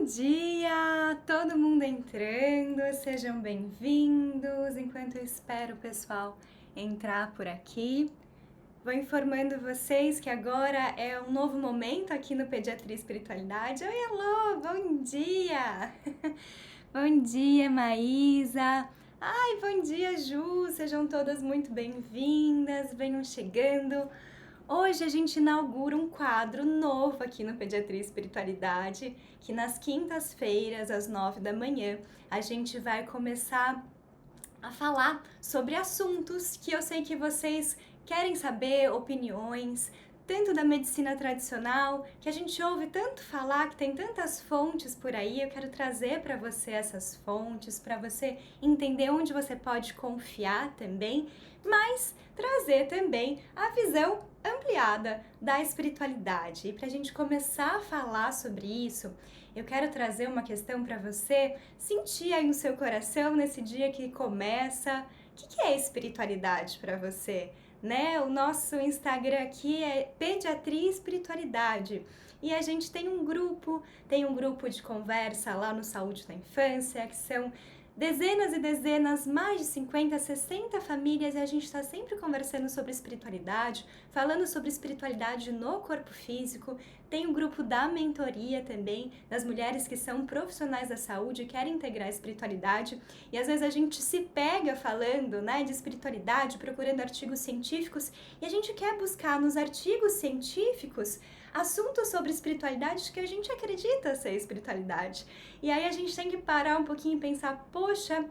dia! Todo mundo entrando, sejam bem-vindos. Enquanto eu espero o pessoal entrar por aqui, vou informando vocês que agora é um novo momento aqui no Pediatria e Espiritualidade. Oi, alô, bom dia! Bom dia, Maísa! Ai, bom dia, Ju! Sejam todas muito bem-vindas, venham chegando. Hoje a gente inaugura um quadro novo aqui no Pediatria e Espiritualidade, que nas quintas-feiras, às 9 da manhã, a gente vai começar a falar sobre assuntos que eu sei que vocês querem saber, opiniões, tanto da medicina tradicional, que a gente ouve tanto falar, que tem tantas fontes por aí. Eu quero trazer para você essas fontes, para você entender onde você pode confiar também, mas trazer também a visão ampliada da espiritualidade. E para a gente começar a falar sobre isso, eu quero trazer uma questão para você sentir aí no seu coração nesse dia que começa. O que é espiritualidade para você? Né? O nosso Instagram aqui é Pediatria e Espiritualidade. E a gente tem um grupo de conversa lá no Saúde da Infância, que são dezenas e dezenas, mais de 50, 60 famílias, e a gente está sempre conversando sobre espiritualidade, falando sobre espiritualidade no corpo físico. Tem o grupo da mentoria também, das mulheres que são profissionais da saúde e querem integrar a espiritualidade. E às vezes a gente se pega falando, né, de espiritualidade, procurando artigos científicos, e a gente quer buscar nos artigos científicos assuntos sobre espiritualidade que a gente acredita ser espiritualidade. E aí a gente tem que parar um pouquinho e pensar, poxa,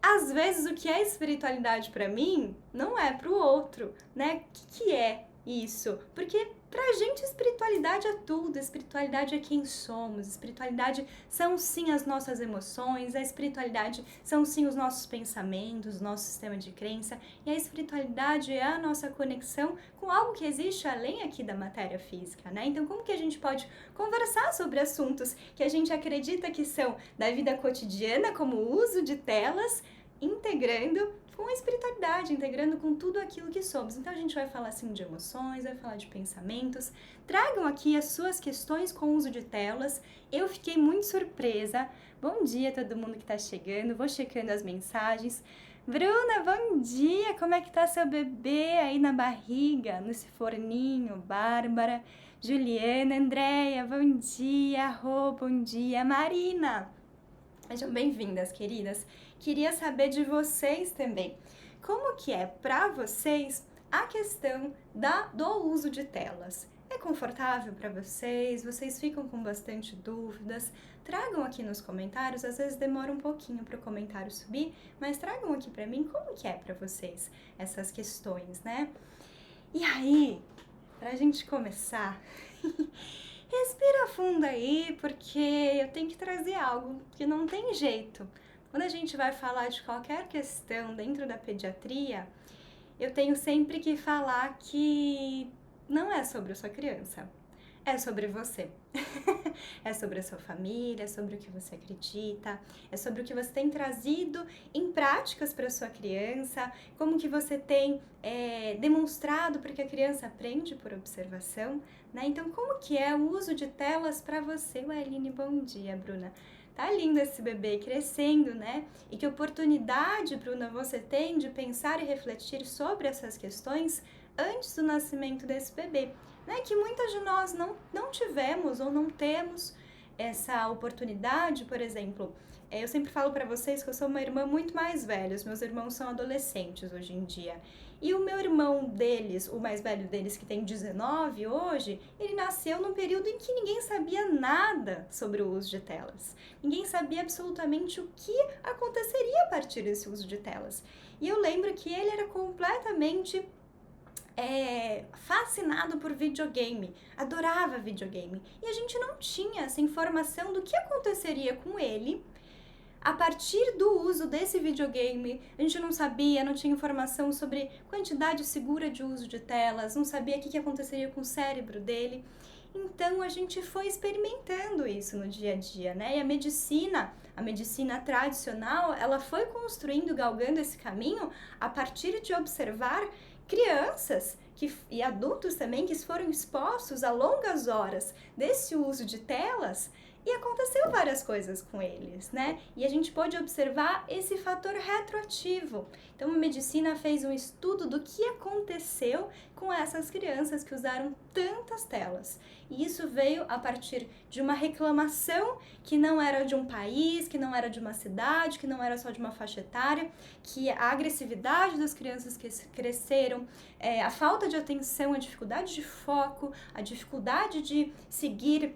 às vezes o que é espiritualidade para mim não é para o outro, né? O que é isso? Porque pra gente espiritualidade é tudo, espiritualidade é quem somos, espiritualidade são sim as nossas emoções, a espiritualidade são sim os nossos pensamentos, nosso sistema de crença, e a espiritualidade é a nossa conexão com algo que existe além aqui da matéria física, né? Então como que a gente pode conversar sobre assuntos que a gente acredita que são da vida cotidiana, como o uso de telas, integrando com a espiritualidade, integrando com tudo aquilo que somos. Então a gente vai falar assim de emoções, vai falar de pensamentos. Tragam aqui as suas questões com o uso de telas. Eu fiquei muito surpresa. Bom dia a todo mundo que tá chegando, vou checando as mensagens. Bruna, bom dia! Como é que tá seu bebê aí na barriga, nesse forninho? Bárbara, Juliana, Andréia, bom dia! Rô, bom dia! Marina! Sejam bem-vindas, queridas. Queria saber de vocês também. Como que é para vocês a questão do uso de telas? É confortável para vocês? Vocês ficam com bastante dúvidas? Tragam aqui nos comentários, às vezes demora um pouquinho para o comentário subir, mas tragam aqui para mim como que é para vocês essas questões, né? E aí, pra gente começar, respira fundo aí, porque eu tenho que trazer algo que não tem jeito. Quando a gente vai falar de qualquer questão dentro da pediatria, eu tenho sempre que falar que não é sobre a sua criança, é sobre você. É sobre a sua família, é sobre o que você acredita, é sobre o que você tem trazido em práticas para a sua criança, como que você tem demonstrado, porque a criança aprende por observação, né? Então, como que é o uso de telas para você? Ué, Aline, bom dia, Bruna. Tá lindo esse bebê crescendo, né? E que oportunidade, Bruna, você tem de pensar e refletir sobre essas questões antes do nascimento desse bebê, né? Que muitas de nós não tivemos ou não temos essa oportunidade. Por exemplo, eu sempre falo para vocês que eu sou uma irmã muito mais velha, os meus irmãos são adolescentes hoje em dia. E o meu irmão deles, o mais velho deles, que tem 19 hoje, ele nasceu num período em que ninguém sabia nada sobre o uso de telas. Ninguém sabia absolutamente o que aconteceria a partir desse uso de telas. E eu lembro que ele era completamente fascinado por videogame, adorava videogame. E a gente não tinha essa informação do que aconteceria com ele a partir do uso desse videogame. A gente não sabia, não tinha informação sobre quantidade segura de uso de telas, não sabia o que aconteceria com o cérebro dele. Então a gente foi experimentando isso no dia a dia, né? E a medicina tradicional, ela foi construindo, galgando esse caminho a partir de observar crianças e adultos também que foram expostos a longas horas desse uso de telas E aconteceu várias coisas com eles, né? E a gente pode observar esse fator retroativo. Então, a medicina fez um estudo do que aconteceu com essas crianças que usaram tantas telas. E isso veio a partir de uma reclamação que não era de um país, que não era de uma cidade, que não era só de uma faixa etária, que a agressividade das crianças que cresceram, a falta de atenção, a dificuldade de foco, a dificuldade de seguir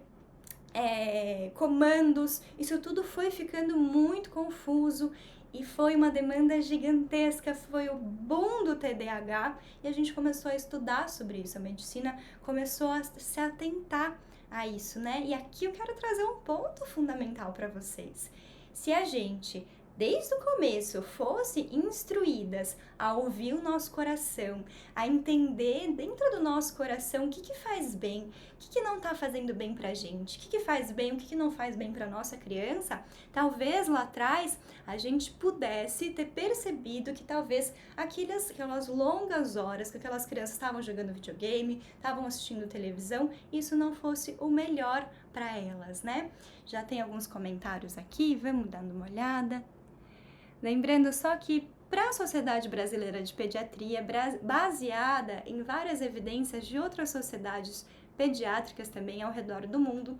comandos, isso tudo foi ficando muito confuso e foi uma demanda gigantesca, foi o boom do TDAH e a gente começou a estudar sobre isso, a medicina começou a se atentar a isso, né? E aqui eu quero trazer um ponto fundamental para vocês. Se a gente desde o começo fosse instruídas a ouvir o nosso coração, a entender dentro do nosso coração o que faz bem, o que não está fazendo bem pra gente, o que faz bem, o que não faz bem pra nossa criança, talvez lá atrás a gente pudesse ter percebido que talvez aquelas longas horas que aquelas crianças estavam jogando videogame, estavam assistindo televisão, isso não fosse o melhor para elas, né? Já tem alguns comentários aqui, vamos dando uma olhada. Lembrando só que para a Sociedade Brasileira de Pediatria, baseada em várias evidências de outras sociedades pediátricas também ao redor do mundo,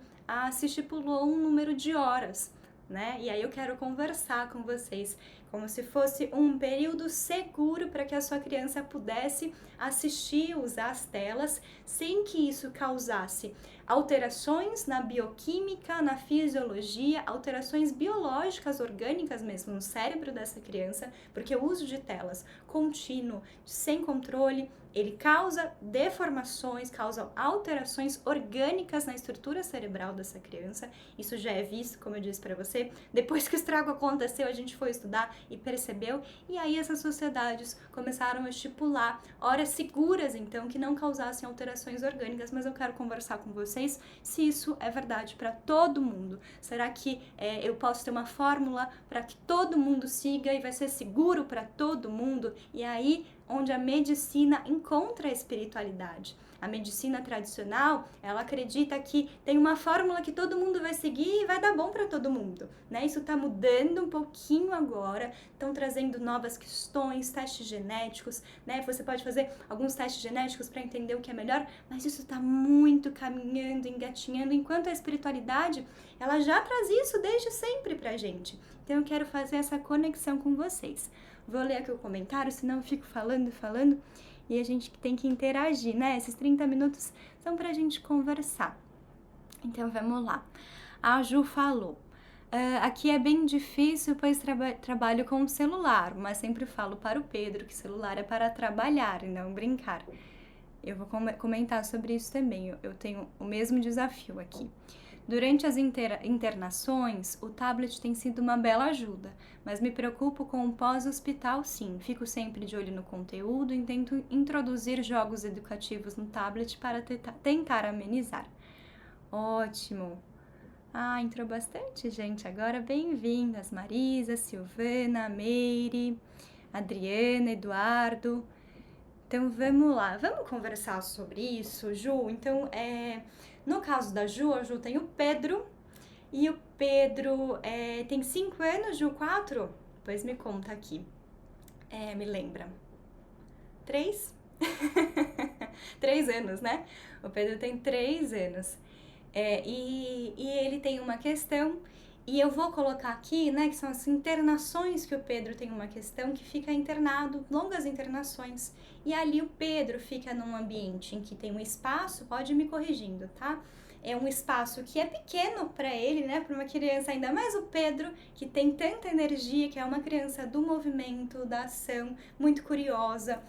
se estipulou um número de horas, né? E aí eu quero conversar com vocês como se fosse um período seguro para que a sua criança pudesse assistir, usar as telas, sem que isso causasse alterações na bioquímica, na fisiologia, alterações biológicas, orgânicas mesmo no cérebro dessa criança, porque o uso de telas contínuo, sem controle, ele causa deformações, causa alterações orgânicas na estrutura cerebral dessa criança. Isso já é visto, como eu disse para você. Depois que o estrago aconteceu, a gente foi estudar e percebeu. E aí essas sociedades começaram a estipular horas seguras, então, que não causassem alterações orgânicas. Mas eu quero conversar com vocês se isso é verdade para todo mundo. Será que eu posso ter uma fórmula para que todo mundo siga e vai ser seguro para todo mundo? E aí onde a medicina encontra a espiritualidade. A medicina tradicional, ela acredita que tem uma fórmula que todo mundo vai seguir e vai dar bom para todo mundo, né? Isso está mudando um pouquinho agora, estão trazendo novas questões, testes genéticos, né? Você pode fazer alguns testes genéticos para entender o que é melhor, mas isso está muito caminhando, engatinhando, enquanto a espiritualidade, ela já traz isso desde sempre pra gente. Então eu quero fazer essa conexão com vocês. Vou ler aqui o comentário, senão eu fico falando e a gente tem que interagir, né? Esses 30 minutos são pra gente conversar. Então vamos lá. A Ju falou, aqui é bem difícil, pois trabalho com o celular, mas sempre falo para o Pedro que celular é para trabalhar e não brincar. Eu vou comentar sobre isso também, eu tenho o mesmo desafio aqui. Durante as internações, o tablet tem sido uma bela ajuda, mas me preocupo com o pós-hospital sim. Fico sempre de olho no conteúdo e tento introduzir jogos educativos no tablet para tentar amenizar. Ótimo! Entrou bastante gente agora, bem-vindas, Marisa, Silvana, Meire, Adriana, Eduardo. Então vamos lá, vamos conversar sobre isso, Ju? Então, no caso da Ju, a Ju tem o Pedro, e o Pedro tem 5 anos, Ju, 4? Pois me conta aqui, me lembra. 3? 3 anos, né? O Pedro tem 3 anos. E ele tem uma questão, e eu vou colocar aqui, né, que são as internações que o Pedro tem uma questão que fica internado, longas internações. E ali o Pedro fica num ambiente em que tem um espaço, pode ir me corrigindo, tá? É um espaço que é pequeno para ele, né, para uma criança, ainda mais o Pedro, que tem tanta energia, que é uma criança do movimento, da ação, muito curiosa.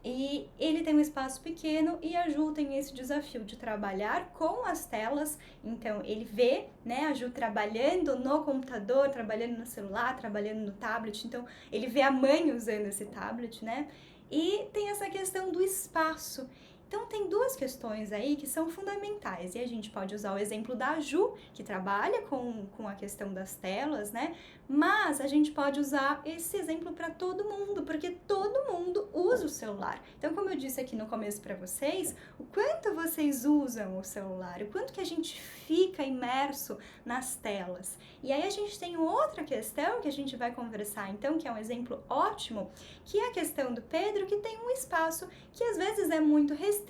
E ele tem um espaço pequeno e a Ju tem esse desafio de trabalhar com as telas. Então ele vê, né, a Ju trabalhando no computador, trabalhando no celular, trabalhando no tablet. Então ele vê a mãe usando esse tablet, né? E tem essa questão do espaço. Então tem duas questões aí que são fundamentais, e a gente pode usar o exemplo da Ju, que trabalha com a questão das telas, né? Mas a gente pode usar esse exemplo para todo mundo, porque todo mundo usa o celular. Então, como eu disse aqui no começo para vocês, o quanto vocês usam o celular, o quanto que a gente fica imerso nas telas. E aí a gente tem outra questão que a gente vai conversar, então, que é um exemplo ótimo, que é a questão do Pedro, que tem um espaço que às vezes é muito restrito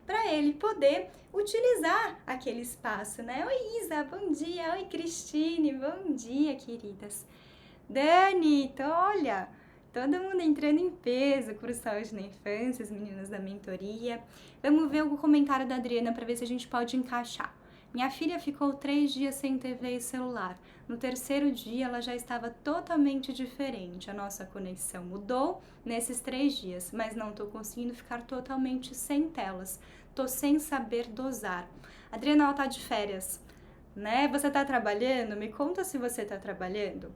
para ele poder utilizar aquele espaço, né? Oi, Isa, bom dia. Oi, Cristine, bom dia, queridas. Dani, olha, todo mundo entrando em peso, curso Saúde na Infância, as meninas da mentoria. Vamos ver o comentário da Adriana para ver se a gente pode encaixar. Minha filha ficou 3 dias sem TV e celular. No terceiro dia, ela já estava totalmente diferente. A nossa conexão mudou nesses 3 dias, mas não estou conseguindo ficar totalmente sem telas. Tô sem saber dosar. Adriana, ela tá de férias, né? Você tá trabalhando? Me conta se você tá trabalhando.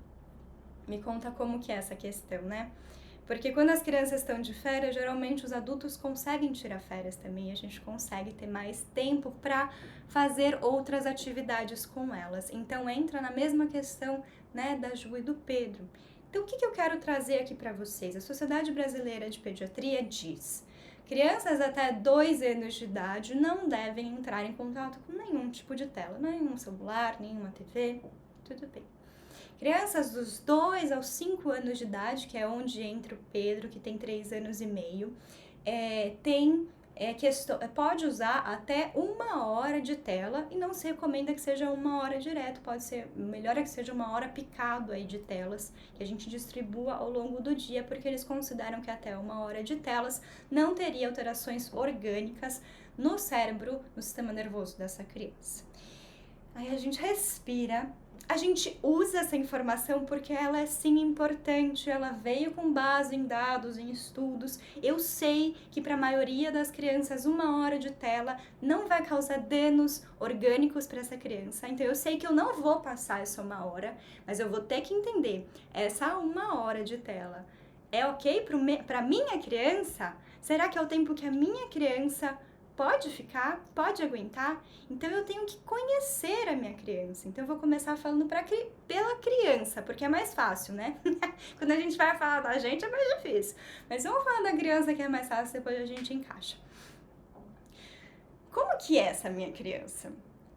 Me conta como que é essa questão, né? Porque quando as crianças estão de férias, geralmente os adultos conseguem tirar férias também. A gente consegue ter mais tempo para fazer outras atividades com elas. Então entra na mesma questão, né, da Ju e do Pedro. Então o que eu quero trazer aqui para vocês? A Sociedade Brasileira de Pediatria diz: crianças até 2 anos de idade não devem entrar em contato com nenhum tipo de tela, nenhum celular, nenhuma TV, tudo bem. Crianças dos 2 aos 5 anos de idade, que é onde entra o Pedro, que tem 3 anos e meio, pode usar até 1 hora de tela e não se recomenda que seja 1 hora direto, pode ser, melhor é que seja 1 hora picado aí de telas, que a gente distribua ao longo do dia, porque eles consideram que até 1 hora de telas não teria alterações orgânicas no cérebro, no sistema nervoso dessa criança. Aí a gente respira. A gente usa essa informação porque ela é sim importante, ela veio com base em dados, em estudos. Eu sei que para a maioria das crianças 1 hora de tela não vai causar danos orgânicos para essa criança. Então eu sei que eu não vou passar essa 1 hora, mas eu vou ter que entender, essa 1 hora de tela é ok para minha criança? Será que é o tempo que a minha criança pode ficar, pode aguentar? Então eu tenho que conhecer a minha criança. Então eu vou começar falando pela criança, porque é mais fácil, né? Quando a gente vai falar da gente é mais difícil. Mas vamos falar da criança que é mais fácil, depois a gente encaixa. Como que é essa minha criança?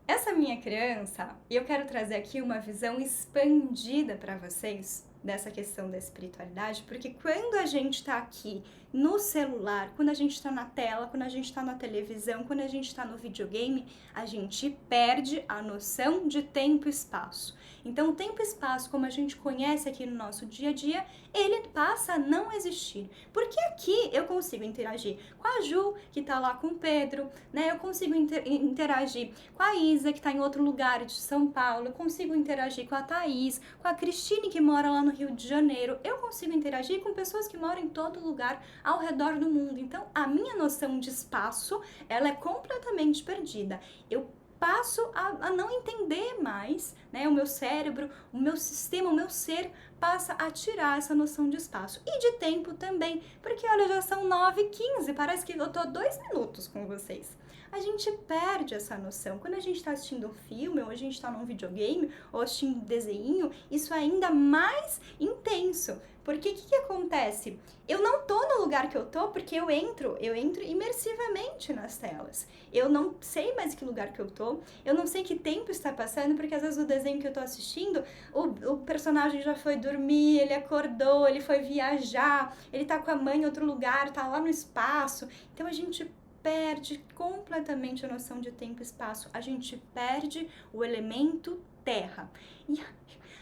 Essa minha criança, eu quero trazer aqui uma visão expandida para vocês dessa questão da espiritualidade, porque quando a gente está aqui no celular, quando a gente está na tela, quando a gente está na televisão, quando a gente está no videogame, a gente perde a noção de tempo e espaço. Então, o tempo e espaço, como a gente conhece aqui no nosso dia a dia, ele passa a não existir. Porque aqui eu consigo interagir com a Ju, que está lá com o Pedro, né? Eu consigo interagir com a Isa, que está em outro lugar de São Paulo, eu consigo interagir com a Thaís, com a Cristine, que mora lá no Rio de Janeiro, eu consigo interagir com pessoas que moram em todo lugar ao redor do mundo. Então, a minha noção de espaço, ela é completamente perdida. Eu passo a não entender mais, né? O meu cérebro, o meu sistema, o meu ser passa a tirar essa noção de espaço. E de tempo também, porque olha, já são 9h15, parece que eu tô 2 minutos com vocês. A gente perde essa noção. Quando a gente está assistindo um filme, ou a gente está num videogame, ou assistindo um desenho, isso é ainda mais intenso. Porque o que acontece? Eu não tô no lugar que eu tô porque eu entro imersivamente nas telas. Eu não sei mais que lugar que eu tô, eu não sei que tempo está passando, porque às vezes o desenho que eu tô assistindo, o personagem já foi dormir, ele acordou, ele foi viajar, ele tá com a mãe em outro lugar, tá lá no espaço. Então a gente perde completamente a noção de tempo e espaço. A gente perde o elemento terra. E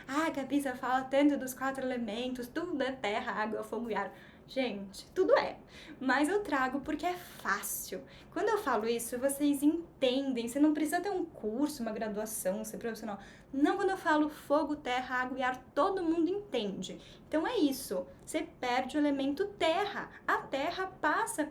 a Gabi, você fala tanto dos 4 elementos, tudo é terra, água, fogo e ar. Gente, tudo é. Mas eu trago porque é fácil. Quando eu falo isso, vocês entendem. Você não precisa ter um curso, uma graduação, ser profissional. Não, quando eu falo fogo, terra, água e ar, todo mundo entende. Então é isso. Você perde o elemento terra. A terra passa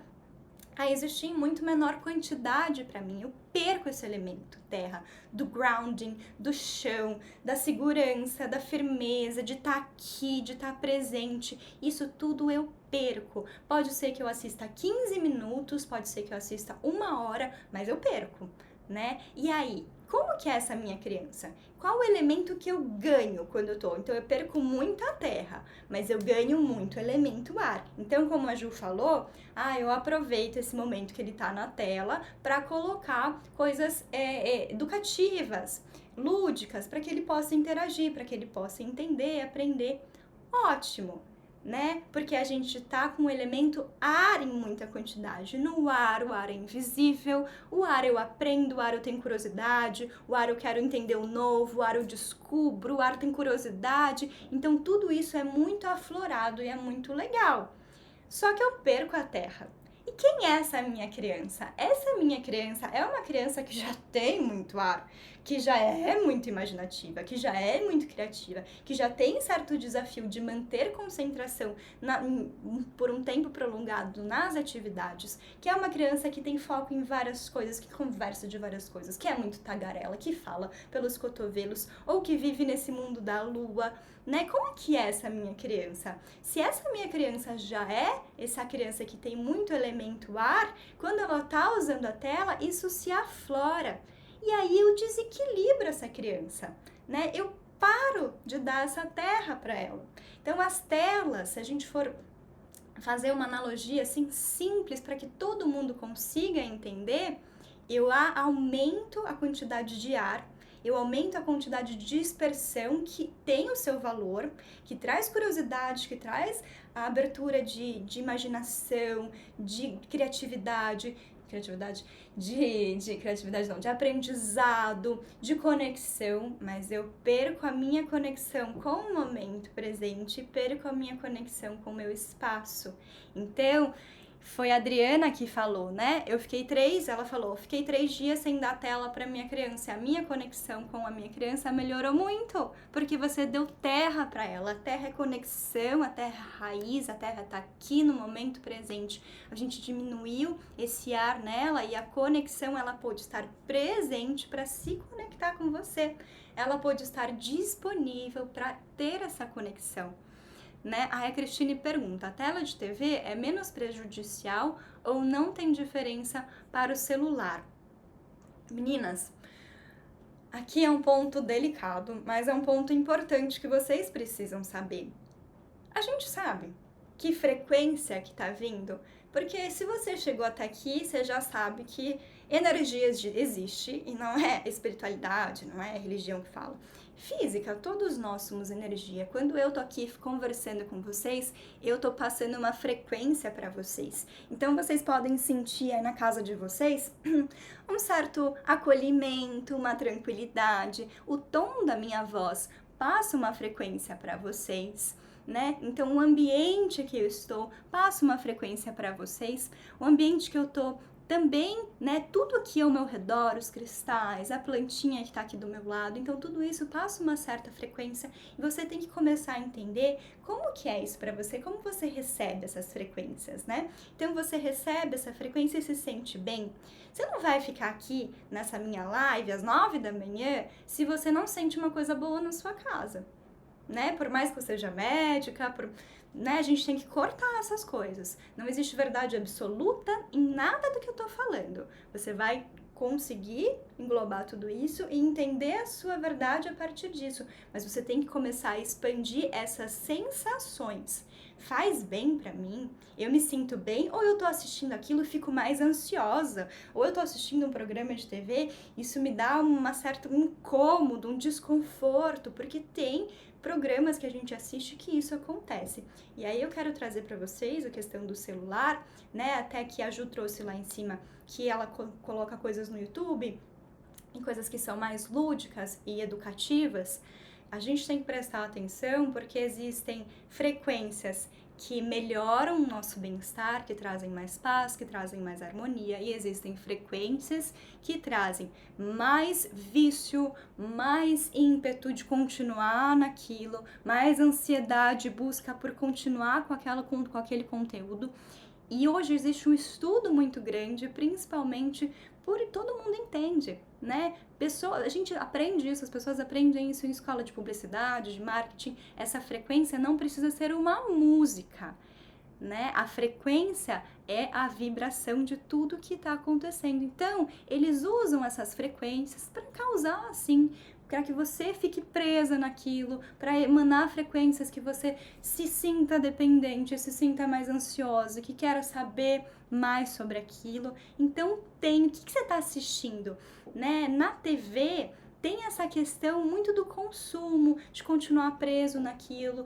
a existir em muito menor quantidade para mim. Eu perco esse elemento terra, do grounding, do chão, da segurança, da firmeza, de estar aqui, de estar presente. Isso tudo eu perco. Pode ser que eu assista 15 minutos, pode ser que eu assista 1 hora, mas eu perco, né? E aí, como que é essa minha criança? Qual o elemento que eu ganho quando eu tô? Então eu perco muita terra, mas eu ganho muito elemento ar. Então, como a Ju falou, eu aproveito esse momento que ele tá na tela para colocar coisas educativas, lúdicas, para que ele possa interagir, para que ele possa entender, aprender. Ótimo! Né? Porque a gente tá com o elemento ar em muita quantidade. No ar, o ar é invisível, o ar eu aprendo, o ar eu tenho curiosidade, o ar eu quero entender o novo, o ar eu descubro, o ar tem curiosidade. Então tudo isso é muito aflorado e é muito legal. Só que eu perco a terra. E quem é essa minha criança? Essa minha criança é uma criança que já tem muito ar, que já é muito imaginativa, que já é muito criativa, que já tem certo desafio de manter concentração por um tempo prolongado nas atividades, que é uma criança que tem foco em várias coisas, que conversa de várias coisas, que é muito tagarela, que fala pelos cotovelos, ou que vive nesse mundo da lua, né? Como que é essa minha criança? Se essa minha criança já é essa criança que tem muito elemento ar, quando ela tá usando a tela, isso se aflora. E aí eu desequilibro essa criança, né? Eu paro de dar essa terra para ela. Então as telas, se a gente for fazer uma analogia assim simples para que todo mundo consiga entender, eu aumento a quantidade de ar, eu aumento a quantidade de dispersão que tem o seu valor, que traz curiosidade, que traz a abertura de imaginação, de criatividade, de aprendizado, de conexão, mas eu perco a minha conexão com o momento presente, perco a minha conexão com o meu espaço. Então, foi a Adriana que falou, né? Ela falou, fiquei 3 dias sem dar tela para minha criança. A minha conexão com a minha criança melhorou muito, porque você deu terra para ela. A terra é conexão, a terra é raiz, a terra tá aqui no momento presente. A gente diminuiu esse ar nela e a conexão, ela pôde estar presente para se conectar com você. Ela pôde estar disponível para ter essa conexão. Né? Aí a Cristine pergunta, a tela de TV é menos prejudicial ou não tem diferença para o celular? Meninas, aqui é um ponto delicado, mas é um ponto importante que vocês precisam saber. A gente sabe que frequência que tá vindo, porque se você chegou até aqui, você já sabe que energias existe e não é espiritualidade, não é religião que fala. Física, todos nós somos energia. Quando eu tô aqui conversando com vocês, eu tô passando uma frequência para vocês. Então vocês podem sentir aí na casa de vocês um certo acolhimento, uma tranquilidade. O tom da minha voz passa uma frequência para vocês. Né? Então o ambiente que eu estou passa uma frequência para vocês, o ambiente que eu tô também, né? Tudo aqui ao meu redor, os cristais, a plantinha que tá aqui do meu lado, então tudo isso passa uma certa frequência e você tem que começar a entender como que é isso para você, como você recebe essas frequências, né? Então você recebe essa frequência e se sente bem. Você não vai ficar aqui nessa minha live às 9 da manhã se você não sente uma coisa boa na sua casa. Né? Por mais que eu seja médica, né? A gente tem que cortar essas coisas. Não existe verdade absoluta em nada do que eu tô falando. Você vai conseguir englobar tudo isso e entender a sua verdade a partir disso. Mas você tem que começar a expandir essas sensações. Faz bem pra mim? Eu me sinto bem? Ou eu tô assistindo aquilo e fico mais ansiosa? Ou eu tô assistindo um programa de TV, isso me dá um certo incômodo, um desconforto, porque tem programas que a gente assiste que isso acontece. E aí eu quero trazer para vocês a questão do celular, né? Até que a Ju trouxe lá em cima que ela coloca coisas no YouTube e coisas que são mais lúdicas e educativas. A gente tem que prestar atenção porque existem frequências que melhoram o nosso bem-estar, que trazem mais paz, que trazem mais harmonia, e existem frequências que trazem mais vício, mais ímpeto de continuar naquilo, mais ansiedade, busca por continuar com aquele conteúdo. E hoje existe um estudo muito grande, principalmente por todo mundo entende, né? A gente aprende isso, as pessoas aprendem isso em escola de publicidade, de marketing. Essa frequência não precisa ser uma música, né? A frequência é a vibração de tudo que está acontecendo. Então, eles usam essas frequências para causar, assim, para que você fique presa naquilo, para emanar frequências que você se sinta dependente, se sinta mais ansiosa, que queira saber mais sobre aquilo. Então, o que você está assistindo, né? Na TV tem essa questão muito do consumo, de continuar preso naquilo,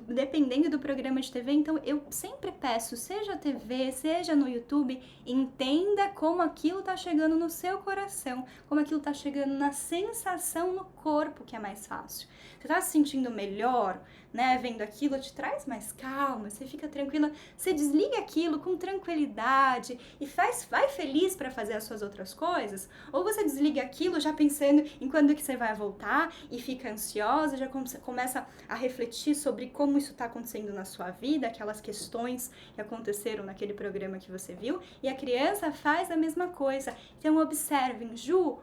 dependendo do programa de TV. Então eu sempre peço, seja TV, seja no YouTube, entenda como aquilo tá chegando no seu coração, como aquilo tá chegando na sensação no corpo, que é mais fácil. Você tá se sentindo melhor, né, vendo aquilo, te traz mais calma, você fica tranquila, você desliga aquilo com tranquilidade e vai feliz para fazer as suas outras coisas, ou você desliga aquilo já pensando em quando que você vai voltar e fica ansiosa, já começa a refletir sobre como isso está acontecendo na sua vida, aquelas questões que aconteceram naquele programa que você viu, e a criança faz a mesma coisa. Então observem,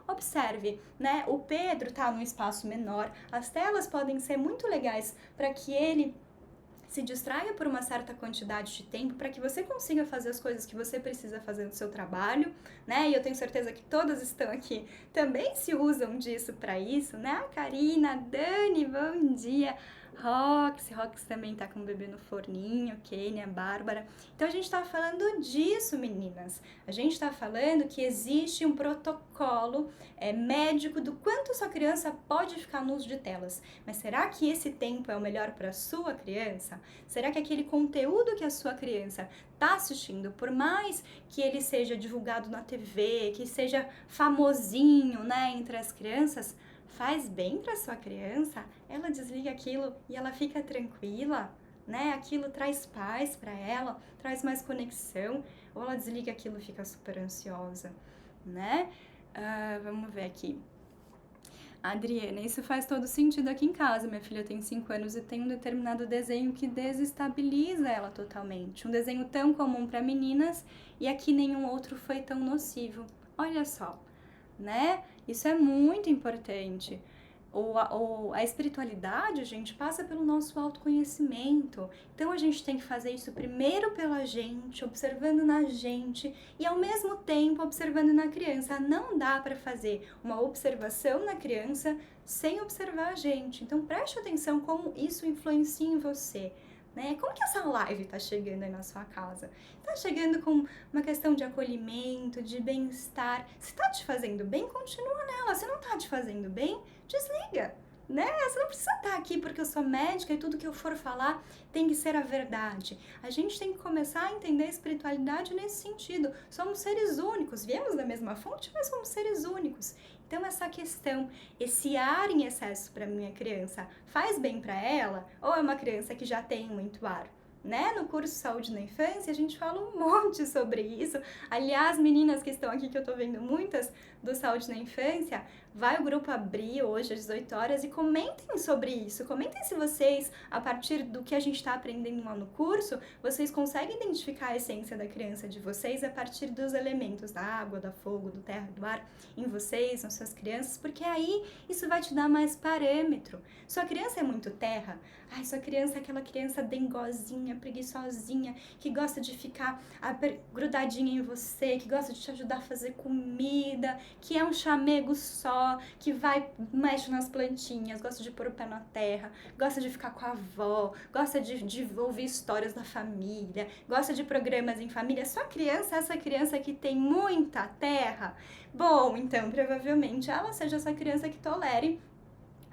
observe, né? O Pedro tá num espaço menor, as telas podem ser muito legais para que ele se distraia por uma certa quantidade de tempo para que você consiga fazer as coisas que você precisa fazer no seu trabalho, né? E eu tenho certeza que todas estão aqui também se usam disso para isso, né? A Karina, a Dani, bom dia. Rox também tá com o bebê no forninho, Kênia, Bárbara. Então a gente tá falando disso, meninas. A gente tá falando que existe um protocolo médico do quanto sua criança pode ficar no uso de telas. Mas será que esse tempo é o melhor para sua criança? Será que aquele conteúdo que a sua criança tá assistindo, por mais que ele seja divulgado na TV, que seja famosinho, né, entre as crianças, faz bem para sua criança? Ela desliga aquilo e ela fica tranquila, né? Aquilo traz paz para ela, traz mais conexão, ou ela desliga aquilo e fica super ansiosa, né? Vamos ver aqui. Adriana, isso faz todo sentido aqui em casa. Minha filha tem 5 anos e tem um determinado desenho que desestabiliza ela totalmente. Um desenho tão comum para meninas e aqui nenhum outro foi tão nocivo. Olha só, né? Isso é muito importante. A espiritualidade, gente, passa pelo nosso autoconhecimento. Então a gente tem que fazer isso primeiro pela gente, observando na gente e ao mesmo tempo observando na criança. Não dá para fazer uma observação na criança sem observar a gente. Então preste atenção como isso influencia em você. Né? Como que essa live tá chegando aí na sua casa? Tá chegando com uma questão de acolhimento, de bem-estar. Se tá te fazendo bem, continua nela. Se não tá te fazendo bem, desliga, né? Você não precisa estar aqui porque eu sou médica e tudo que eu for falar tem que ser a verdade. A gente tem que começar a entender a espiritualidade nesse sentido. Somos seres únicos, viemos da mesma fonte, mas somos seres únicos. Então essa questão, esse ar em excesso para minha criança, faz bem para ela ou é uma criança que já tem muito ar? Né? No curso Saúde na Infância a gente fala um monte sobre isso. Aliás, meninas que estão aqui, que eu tô vendo muitas do Saúde na Infância, vai o grupo abrir hoje às 18 horas e comentem sobre isso. Comentem se vocês, a partir do que a gente está aprendendo lá no curso, vocês conseguem identificar a essência da criança de vocês a partir dos elementos da água, da fogo, do terra, do ar em vocês, nas suas crianças, porque aí isso vai te dar mais parâmetro. Sua criança é muito terra? Ai, sua criança é aquela criança dengozinha, preguiçosinha, que gosta de ficar grudadinha em você, que gosta de te ajudar a fazer comida, que é um chamego só, que mexe nas plantinhas, gosta de pôr o pé na terra, gosta de ficar com a avó, gosta de ouvir histórias da família, gosta de programas em família. Sua criança é essa criança que tem muita terra? Bom, então provavelmente ela seja essa criança que tolere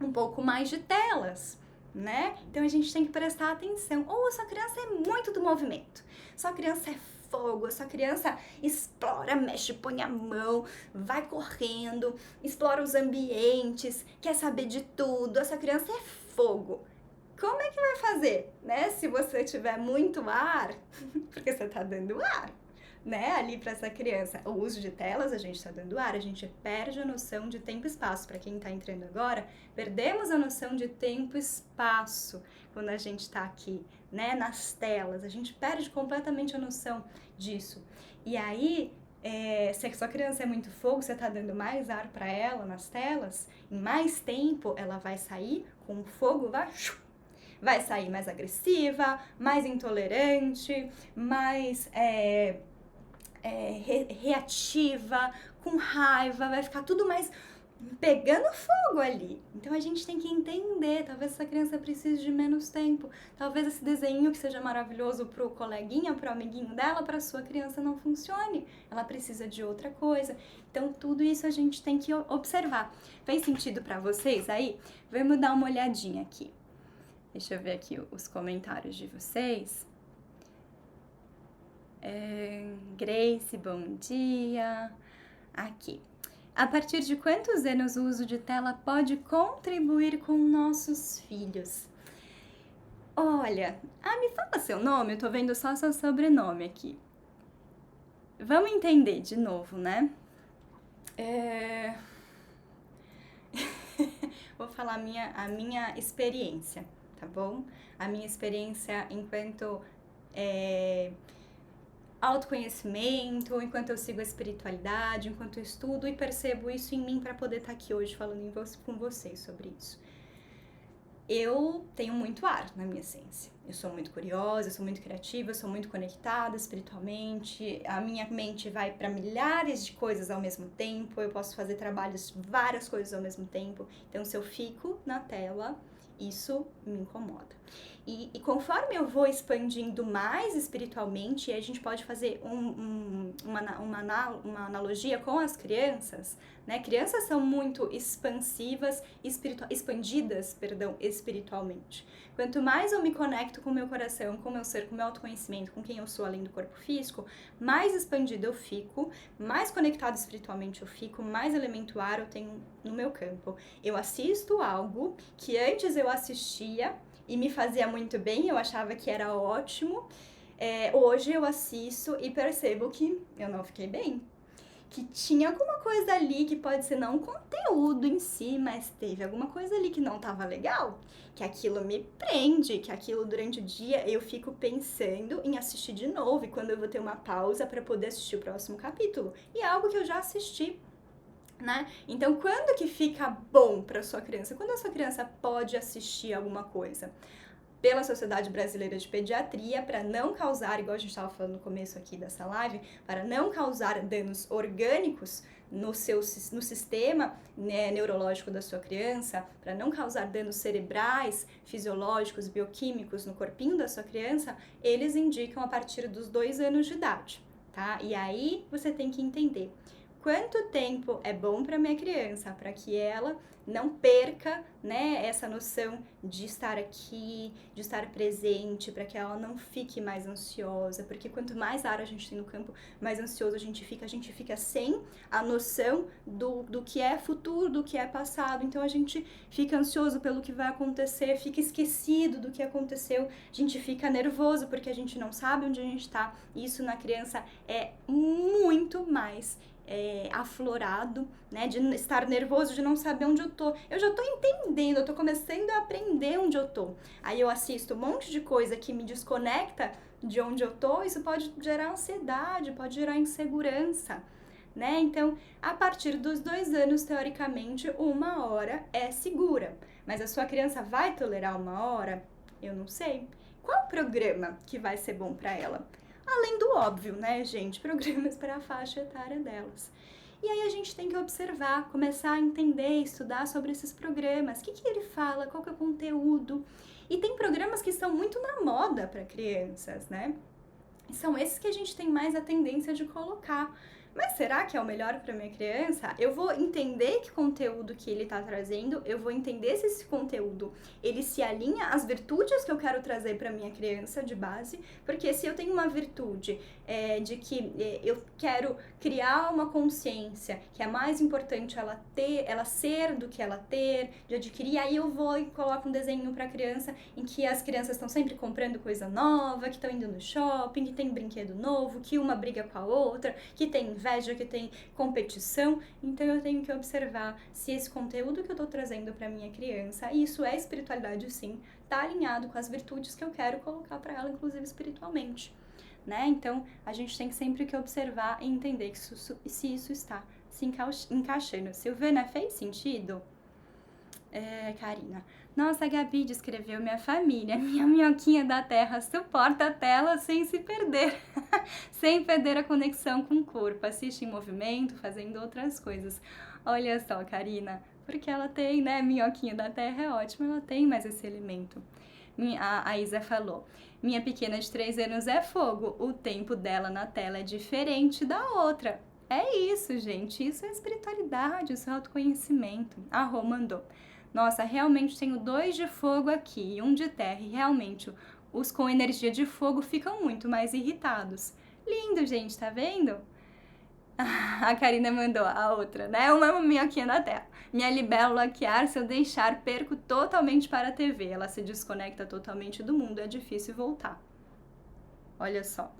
um pouco mais de telas, né? Então a gente tem que prestar atenção. Ou sua criança é muito do movimento, sua criança é fogo, sua criança explora, mexe, põe a mão, vai correndo, explora os ambientes, quer saber de tudo, essa criança é fogo. Como é que vai fazer, né? Se você tiver muito ar, porque você tá dando ar, né, ali para essa criança. O uso de telas, a gente está dando ar, a gente perde a noção de tempo e espaço. Para quem está entrando agora, perdemos a noção de tempo e espaço quando a gente está aqui, né, nas telas. A gente perde completamente a noção disso. E aí, se a sua criança é muito fogo, você está dando mais ar para ela nas telas, em mais tempo ela vai sair com o fogo, vai sair mais agressiva, mais intolerante, mais reativa, com raiva, vai ficar tudo mais pegando fogo ali. Então a gente tem que entender, talvez essa criança precise de menos tempo, talvez esse desenho que seja maravilhoso pro coleguinha, pro amiguinho dela, pra sua criança não funcione, ela precisa de outra coisa. Então tudo isso a gente tem que observar. Fez sentido pra vocês aí? Vamos dar uma olhadinha aqui. Deixa eu ver aqui os comentários de vocês. Grace, bom dia. Aqui. A partir de quantos anos o uso de tela pode contribuir com nossos filhos? Olha, me fala seu nome, eu tô vendo só seu sobrenome aqui. Vamos entender de novo, né? Vou falar a minha experiência, tá bom? A minha experiência enquanto autoconhecimento, enquanto eu sigo a espiritualidade, enquanto eu estudo e percebo isso em mim para poder estar aqui hoje falando com vocês sobre isso. Eu tenho muito ar na minha essência. Eu sou muito curiosa, eu sou muito criativa, eu sou muito conectada espiritualmente. A minha mente vai para milhares de coisas ao mesmo tempo. Eu posso fazer várias coisas ao mesmo tempo. Então, se eu fico na tela, isso me incomoda. E conforme eu vou expandindo mais espiritualmente, a gente pode fazer uma analogia com as crianças, né? Crianças são muito expandidas, espiritualmente. Quanto mais eu me conecto com o meu coração, com o meu ser, com o meu autoconhecimento, com quem eu sou além do corpo físico, mais expandida eu fico, mais conectado espiritualmente eu fico, mais elemento ar eu tenho no meu campo. Eu assisto algo que antes eu assistia e me fazia muito bem, eu achava que era ótimo. Hoje eu assisto e percebo que eu não fiquei bem. Que tinha alguma coisa ali que pode ser não o conteúdo em si, mas teve alguma coisa ali que não estava legal, que aquilo me prende, que aquilo durante o dia eu fico pensando em assistir de novo e quando eu vou ter uma pausa para poder assistir o próximo capítulo. E é algo que eu já assisti, né? Então, quando que fica bom para sua criança? Quando a sua criança pode assistir alguma coisa? Pela Sociedade Brasileira de Pediatria, para não causar, igual a gente estava falando no começo aqui dessa live, para não causar danos orgânicos no sistema, né, neurológico da sua criança, para não causar danos cerebrais, fisiológicos, bioquímicos no corpinho da sua criança, eles indicam a partir dos 2 anos de idade, tá? E aí você tem que entender quanto tempo é bom para minha criança, para que ela não perca, né, essa noção de estar aqui, de estar presente, para que ela não fique mais ansiosa, porque quanto mais ar a gente tem no campo, mais ansioso a gente fica sem a noção do que é futuro, do que é passado, então a gente fica ansioso pelo que vai acontecer, fica esquecido do que aconteceu, a gente fica nervoso porque a gente não sabe onde a gente está, e isso na criança é muito mais aflorado, né, de estar nervoso, de não saber onde eu tô. Eu já tô entendendo, eu tô começando a aprender onde eu tô. Aí eu assisto um monte de coisa que me desconecta de onde eu tô, isso pode gerar ansiedade, pode gerar insegurança, né? Então, a partir dos 2 anos, teoricamente, 1 hora é segura. Mas a sua criança vai tolerar 1 hora? Eu não sei. Qual programa que vai ser bom para ela? Além do óbvio, né, gente? Programas para a faixa etária delas. E aí a gente tem que observar, começar a entender, estudar sobre esses programas. O que ele fala, qual que é o conteúdo. E tem programas que estão muito na moda para crianças, né? E são esses que a gente tem mais a tendência de colocar. mas será que é o melhor para minha criança? Eu vou entender que conteúdo que ele está trazendo, eu vou entender se esse conteúdo ele se alinha às virtudes que eu quero trazer para minha criança de base, porque se eu tenho uma virtude de que eu quero criar uma consciência que é mais importante ela ser do que ela ter, de adquirir, aí eu vou e coloco um desenho para a criança em que as crianças estão sempre comprando coisa nova, que estão indo no shopping, que tem brinquedo novo, que uma briga com a outra, que tem inveja, que tem competição. Então eu tenho que observar se esse conteúdo que eu estou trazendo para minha criança, e isso é espiritualidade sim, está alinhado com as virtudes que eu quero colocar para ela, inclusive espiritualmente. Né? Então, a gente tem sempre que observar e entender que se isso está se encaixando. Silvana, fez sentido? Karina. Nossa, a Gabi descreveu minha família. Minha minhoquinha da terra suporta a tela sem se perder. Sem perder a conexão com o corpo. Assiste em movimento, fazendo outras coisas. Olha só, Karina. Porque ela tem, né? Minhoquinha da terra é ótima, ela tem mais esse elemento. A Isa falou, minha pequena de 3 anos é fogo, o tempo dela na tela é diferente da outra. É isso, gente, isso é espiritualidade, isso é autoconhecimento. A Rô mandou, nossa, realmente tenho 2 de fogo aqui e 1 de terra, e realmente os com energia de fogo ficam muito mais irritados. Lindo, gente, tá vendo? A Karina mandou a outra, né? Uma minhoquinha da terra. Minha libélula hackear, se eu deixar, perco totalmente para a TV. Ela se desconecta totalmente do mundo, é difícil voltar. Olha só.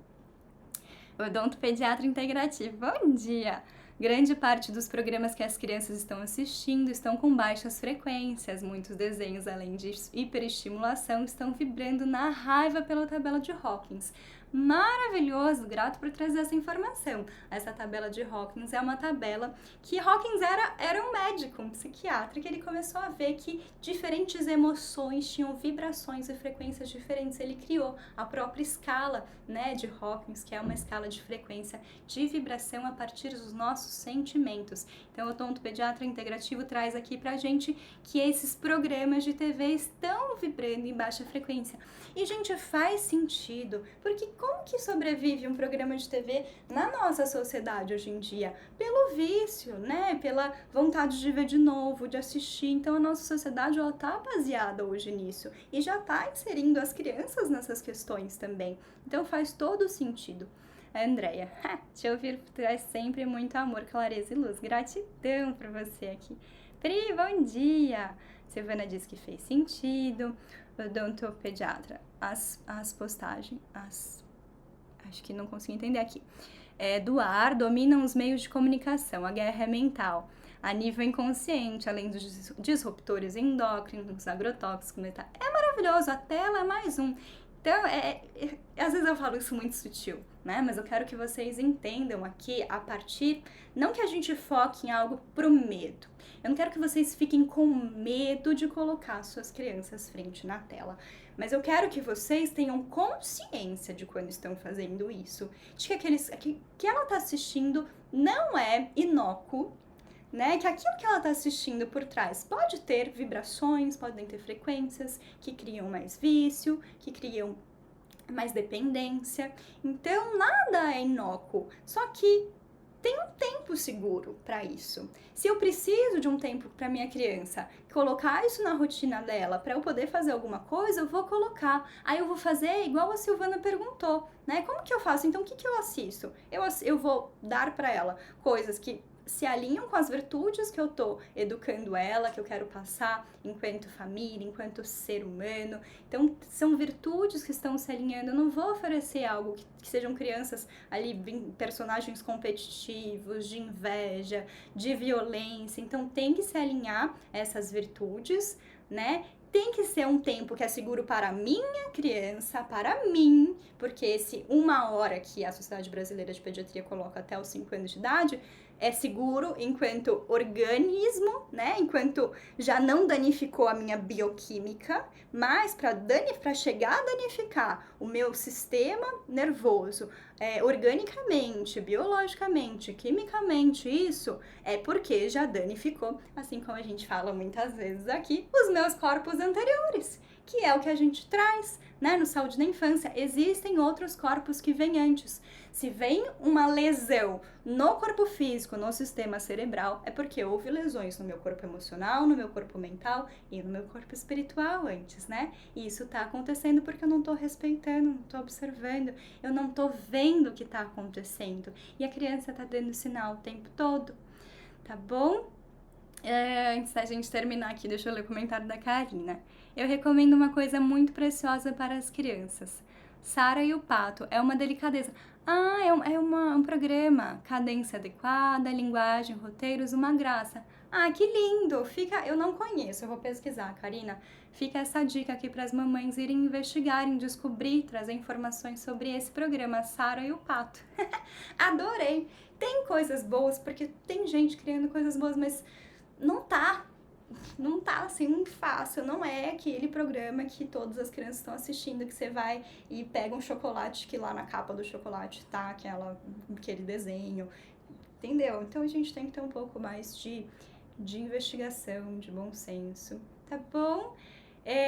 Odontopediatra integrativo, bom dia! Grande parte dos programas que as crianças estão assistindo estão com baixas frequências. Muitos desenhos, além de hiperestimulação, estão vibrando na raiva pela tabela de Hawkins. Maravilhoso, grato por trazer essa informação. Essa tabela de Hawkins é uma tabela que Hawkins era um médico, um psiquiatra, que ele começou a ver que diferentes emoções tinham vibrações e frequências diferentes. Ele criou a própria escala, né, de Hawkins, que é uma escala de frequência de vibração a partir dos nossos sentimentos. Então, o odontopediatra integrativo traz aqui pra gente que esses programas de TV estão vibrando em baixa frequência. E, gente, faz sentido, porque como que sobrevive um programa de TV na nossa sociedade hoje em dia? Pelo vício, né? Pela vontade de ver de novo, de assistir. Então, a nossa sociedade, ela tá baseada hoje nisso. E já tá inserindo as crianças nessas questões também. Então, faz todo sentido. A Andréia, te ouvir traz sempre muito amor, clareza e luz. Gratidão por você aqui. Pri, bom dia! Silvana disse que fez sentido. Odontopediatra, as postagens, acho que não consegui entender aqui. Do ar dominam os meios de comunicação, a guerra é mental, a nível inconsciente, além dos disruptores endócrinos, agrotóxicos, metal. É maravilhoso, a tela é mais um. Então, às vezes eu falo isso muito sutil, né? Mas eu quero que vocês entendam aqui a partir, não que a gente foque em algo pro medo. Eu não quero que vocês fiquem com medo de colocar suas crianças frente na tela. Mas eu quero que vocês tenham consciência de quando estão fazendo isso. De que ela tá assistindo não é inócuo, né? Que aquilo que ela está assistindo por trás pode ter vibrações, podem ter frequências que criam mais vício, que criam mais dependência. Então, nada é inócuo, só que tem um tempo seguro para isso. Se eu preciso de um tempo para minha criança colocar isso na rotina dela para eu poder fazer alguma coisa, eu vou colocar. Aí eu vou fazer igual a Silvana perguntou, né? Como que eu faço? Então, o que eu assisto? Eu vou dar para ela coisas que se alinham com as virtudes que eu tô educando ela, que eu quero passar enquanto família, enquanto ser humano. Então, são virtudes que estão se alinhando. Eu não vou oferecer algo que sejam crianças ali, personagens competitivos, de inveja, de violência. Então, tem que se alinhar essas virtudes, né? Tem que ser um tempo que é seguro para a minha criança, para mim, porque esse 1 hora que a Sociedade Brasileira de Pediatria coloca até os 5 anos de idade, é seguro enquanto organismo, né? Enquanto já não danificou a minha bioquímica, mas para chegar a danificar o meu sistema nervoso, organicamente, biologicamente, quimicamente, isso é porque já danificou, assim como a gente fala muitas vezes aqui, os meus corpos anteriores, que é o que a gente traz, né, no Saúde da Infância, existem outros corpos que vêm antes. Se vem uma lesão no corpo físico, no sistema cerebral, é porque houve lesões no meu corpo emocional, no meu corpo mental e no meu corpo espiritual antes, né? E isso tá acontecendo porque eu não tô respeitando, não tô observando, eu não tô vendo o que tá acontecendo. E a criança tá dando sinal o tempo todo, tá bom? Antes da gente terminar aqui, deixa eu ler o comentário da Karina. Eu recomendo uma coisa muito preciosa para as crianças. Sara e o Pato, é uma delicadeza. Um programa. Cadência adequada, linguagem, roteiros, uma graça. Ah, que lindo! Eu não conheço, eu vou pesquisar, Karina. Fica essa dica aqui para as mamães irem investigarem, descobrir, trazer informações sobre esse programa, Sara e o Pato. Adorei! Tem coisas boas, porque tem gente criando coisas boas, mas não tá assim fácil, não é aquele programa que todas as crianças estão assistindo, que você vai e pega um chocolate, que lá na capa do chocolate tá aquele desenho, entendeu? Então a gente tem que ter um pouco mais de investigação, de bom senso, tá bom?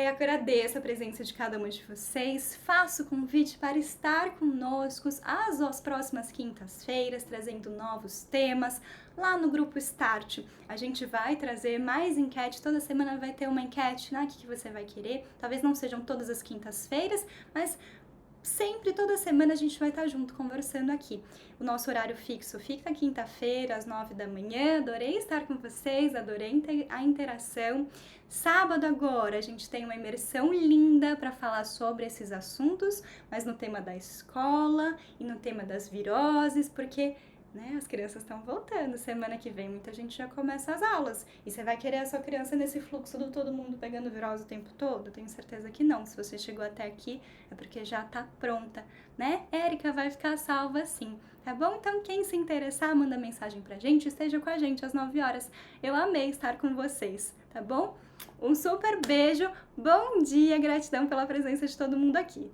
Agradeço a presença de cada uma de vocês, faço o convite para estar conosco às próximas quintas-feiras, trazendo novos temas. Lá no grupo Start, a gente vai trazer mais enquete, toda semana vai ter uma enquete, né, o que você vai querer. Talvez não sejam todas as quintas-feiras, mas sempre, toda semana a gente vai estar junto conversando aqui. O nosso horário fixo fica quinta-feira, às 9 da manhã. Adorei estar com vocês, adorei a interação. Sábado agora a gente tem uma imersão linda para falar sobre esses assuntos, mas no tema da escola e no tema das viroses, porque as crianças estão voltando. Semana que vem muita gente já começa as aulas. E você vai querer a sua criança nesse fluxo do todo mundo pegando virose o tempo todo? Tenho certeza que não. Se você chegou até aqui, é porque já tá pronta, né? Érica vai ficar salva sim, tá bom? Então quem se interessar, manda mensagem pra gente, esteja com a gente às 9 horas. Eu amei estar com vocês, tá bom? Um super beijo, bom dia, gratidão pela presença de todo mundo aqui.